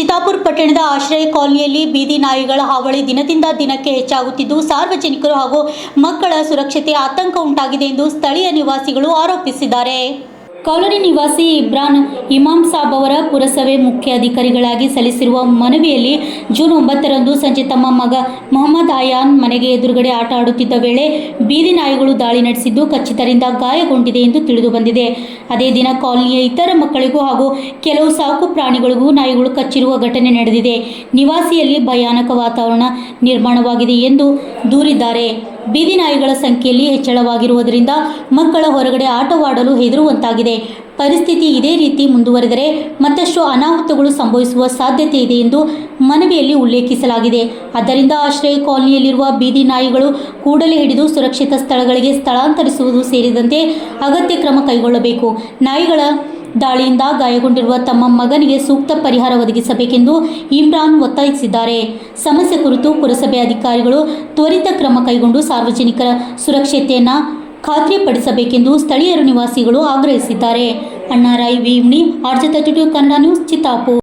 ಚಿತ್ತಾಪುರ ಪಟ್ಟಣದ ಆಶ್ರಯ ಕಾಲೋನಿಯಲ್ಲಿ ಬೀದಿ ನಾಯಿಗಳ ಹಾವಳಿ ದಿನದಿಂದ ದಿನಕ್ಕೆ ಹೆಚ್ಚಾಗುತ್ತಿದ್ದು ಸಾರ್ವಜನಿಕರು ಹಾಗೂ ಮಕ್ಕಳ ಸುರಕ್ಷತೆ ಆತಂಕ ಉಂಟಾಗಿದೆ ಎಂದು ಸ್ಥಳೀಯ ನಿವಾಸಿಗಳು ಆರೋಪಿಸಿದ್ದಾರೆ. ಕಾಲೋನಿ ನಿವಾಸಿ ಇಬ್ರಾನ್ ಇಮಾಮ್ ಸಾಬ್ ಅವರ ಪುರಸಭೆ ಮುಖ್ಯ ಅಧಿಕಾರಿಗಳಾಗಿ ಸಲ್ಲಿಸಿರುವ ಮನವಿಯಲ್ಲಿ ಜೂನ್ 9ರಂದು ಸಂಜೆ ತಮ್ಮ ಮಗ ಮೊಹಮ್ಮದ್ ಅಯಾನ್ ಮನೆಗೆ ಎದುರುಗಡೆ ಆಟ ಆಡುತ್ತಿದ್ದ ವೇಳೆ ಬೀದಿ ನಾಯಿಗಳು ದಾಳಿ ನಡೆಸಿದ್ದು ಕಚ್ಚಿತರಿಂದ ಗಾಯಗೊಂಡಿದೆ ಎಂದು ತಿಳಿದು ಬಂದಿದೆ. ಅದೇ ದಿನ ಕಾಲೋನಿಯ ಇತರ ಮಕ್ಕಳಿಗೂ ಹಾಗೂ ಕೆಲವು ಸಾಕು ಪ್ರಾಣಿಗಳಿಗೂ ನಾಯಿಗಳು ಕಚ್ಚಿರುವ ಘಟನೆ ನಡೆದಿದೆ. ನಿವಾಸಿಯಲ್ಲಿ ಭಯಾನಕ ವಾತಾವರಣ ನಿರ್ಮಾಣವಾಗಿದೆ ಎಂದು ದೂರಿದ್ದಾರೆ. ಬೀದಿ ನಾಯಿಗಳ ಸಂಖ್ಯೆಯಲ್ಲಿ ಹೆಚ್ಚಳವಾಗಿರುವುದರಿಂದ ಮಕ್ಕಳ ಹೊರಗಡೆ ಆಟವಾಡಲು ಹೆದರುವಂತಾಗಿದೆ. ಪರಿಸ್ಥಿತಿ ಇದೇ ರೀತಿ ಮುಂದುವರೆದರೆ ಮತ್ತಷ್ಟು ಅನಾಹುತಗಳು ಸಂಭವಿಸುವ ಸಾಧ್ಯತೆ ಇದೆ ಎಂದು ಮನವಿಯಲ್ಲಿ ಉಲ್ಲೇಖಿಸಲಾಗಿದೆ. ಆದ್ದರಿಂದ ಆಶ್ರಯ ಕಾಲೋನಿಯಲ್ಲಿರುವ ಬೀದಿ ನಾಯಿಗಳು ಕೂಡಲೇ ಹಿಡಿದು ಸುರಕ್ಷಿತ ಸ್ಥಳಗಳಿಗೆ ಸ್ಥಳಾಂತರಿಸುವುದು ಸೇರಿದಂತೆ ಅಗತ್ಯ ಕ್ರಮ ಕೈಗೊಳ್ಳಬೇಕು. ನಾಯಿಗಳ ದಾಳಿಯಿಂದ ಗಾಯಗೊಂಡಿರುವ ತಮ್ಮ ಮಗನಿಗೆ ಸೂಕ್ತ ಪರಿಹಾರ ಒದಗಿಸಬೇಕೆಂದು ಇಮ್ರಾನ್ ಒತ್ತಾಯಿಸಿದ್ದಾರೆ. ಸಮಸ್ಯೆ ಕುರಿತು ಪುರಸಭೆ ಅಧಿಕಾರಿಗಳು ತ್ವರಿತ ಕ್ರಮ ಕೈಗೊಂಡು ಸಾರ್ವಜನಿಕರ ಸುರಕ್ಷತೆಯನ್ನು ಖಾತ್ರಿಪಡಿಸಬೇಕೆಂದು ಸ್ಥಳೀಯರು ನಿವಾಸಿಗಳು ಆಗ್ರಹಿಸಿದ್ದಾರೆ. Annarai ವಿಮ್ನಿ, RJ32 Kannada news, Chittapur.